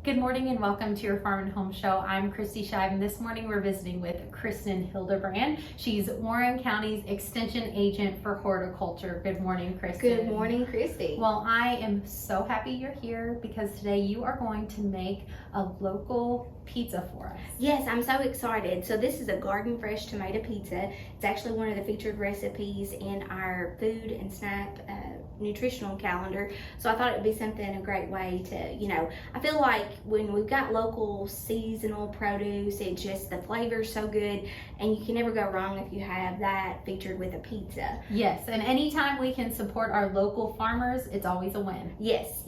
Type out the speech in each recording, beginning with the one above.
Good morning and welcome to your Farm and Home Show. I'm Kristi and this morning we're visiting with Kristin Hildabrand. She's Warren County's Extension Agent for Horticulture. Good morning, Kristin. Good morning, Kristi. Well, I am so happy you're here because today you are going to make a local pizza for us. Yes, I'm so excited. So this is a garden fresh tomato pizza. It's actually one of the featured recipes in our food and snack nutritional calendar. So I thought it would be something, a great way to, I feel like when we've got local seasonal produce, the flavor's so good and you can never go wrong if you have that featured with a pizza. Yes, and anytime we can support our local farmers, it's always a win. Yes.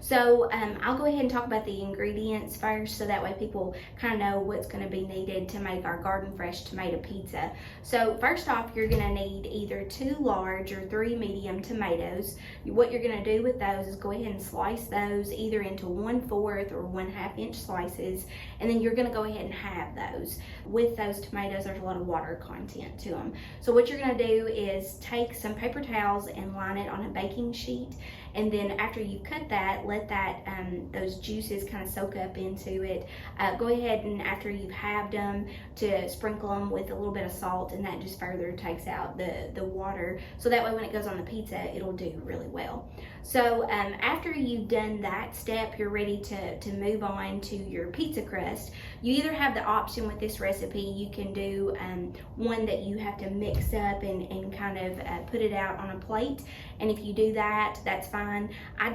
So I'll go ahead and talk about the ingredients first so that way people kind of know what's going to be needed to make our garden fresh tomato pizza. So first off, you're going to need either 2 large or 3 medium tomatoes. What you're going to do with those is go ahead and slice those either into 1/4 or 1/2 inch slices, and then you're going to go ahead and halve those. With those tomatoes, there's a lot of water content to them. So what you're going to do is take some paper towels and line it on a baking sheet, and then after you cut that, let that those juices kind of soak up into it. Go ahead and after you've halved them, to sprinkle them with a little bit of salt, and that just further takes out the water, so that way when it goes on the pizza it'll do really well. So after you've done that step, you're ready to move on to your pizza crust. You either have the option with this recipe, you can do one that you have to mix up and kind of put it out on a plate, and if you do that, that's fine. I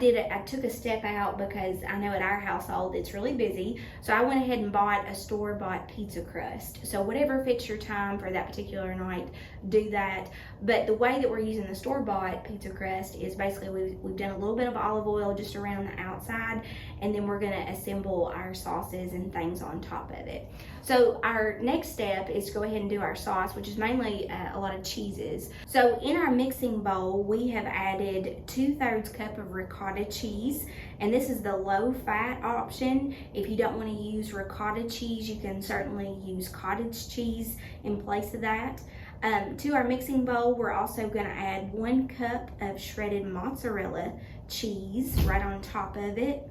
took a step out because I know at our household it's really busy, so I went ahead and bought a store-bought pizza crust. So whatever fits your time for that particular night, do that. But the way that we're using the store-bought pizza crust is basically we've done a little bit of olive oil just around the outside, and then we're going to assemble our sauces and things on top of it. So our next step is to go ahead and do our sauce, which is mainly a lot of cheeses. So in our mixing bowl, we have added 2/3 cup of ricotta cheese, and this is the low fat option. If you don't want to use ricotta cheese, you can certainly use cottage cheese in place of that. To our mixing bowl, we're also going to add 1 cup of shredded mozzarella cheese right on top of it.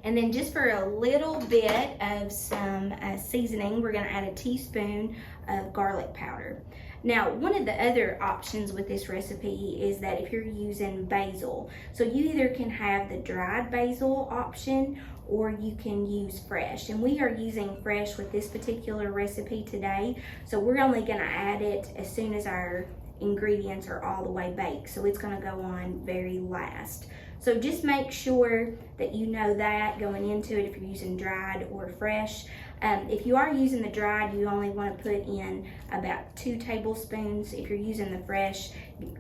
And then just for a little bit of some seasoning, we're going to add a teaspoon of garlic powder. Now, one of the other options with this recipe is that if you're using basil, so you either can have the dried basil option or you can use fresh. And we are using fresh with this particular recipe today, so we're only going to add it as soon as our ingredients are all the way baked, so it's going to go on very last. So just make sure that you know that going into it if you're using dried or fresh. If you are using the dried, you only want to put in about 2 tablespoons. If you're using the fresh,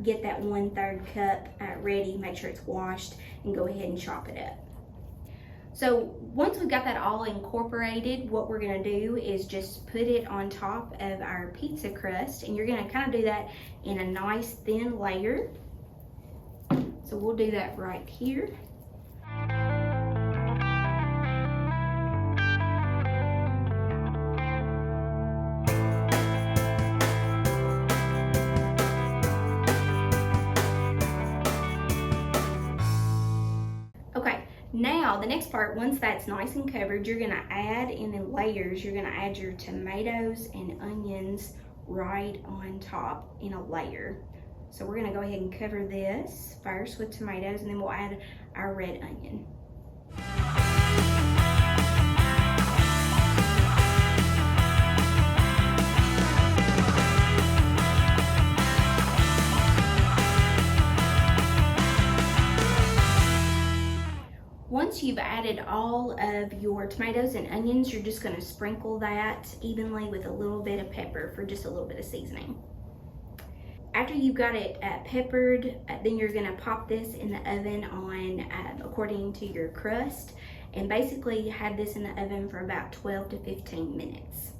get that 1/3 cup ready, make sure it's washed, and go ahead and chop it up. So once we've got that all incorporated, what we're going to do is just put it on top of our pizza crust, and you're going to kind of do that in a nice thin layer. So we'll do that right here. Now, the next part, once that's nice and covered, you're gonna add in layers, you're gonna add your tomatoes and onions right on top in a layer. So we're gonna go ahead and cover this first with tomatoes, and then we'll add our red onion. Once you've added all of your tomatoes and onions, you're just going to sprinkle that evenly with a little bit of pepper for just a little bit of seasoning. After you've got it peppered, then you're going to pop this in the oven on according to your crust, and basically have this in the oven for about 12 to 15 minutes.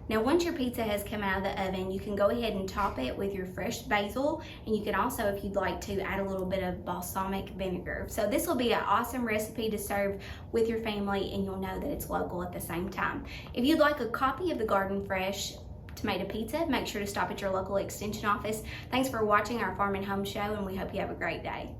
Now, once your pizza has come out of the oven, you can go ahead and top it with your fresh basil, and you can also, if you'd like to, add a little bit of balsamic vinegar. So this will be an awesome recipe to serve with your family, and you'll know that it's local at the same time. If you'd like a copy of the Garden Fresh tomato pizza, make sure to stop at your local extension office. Thanks for watching our Farm and Home Show, and we hope you have a great day.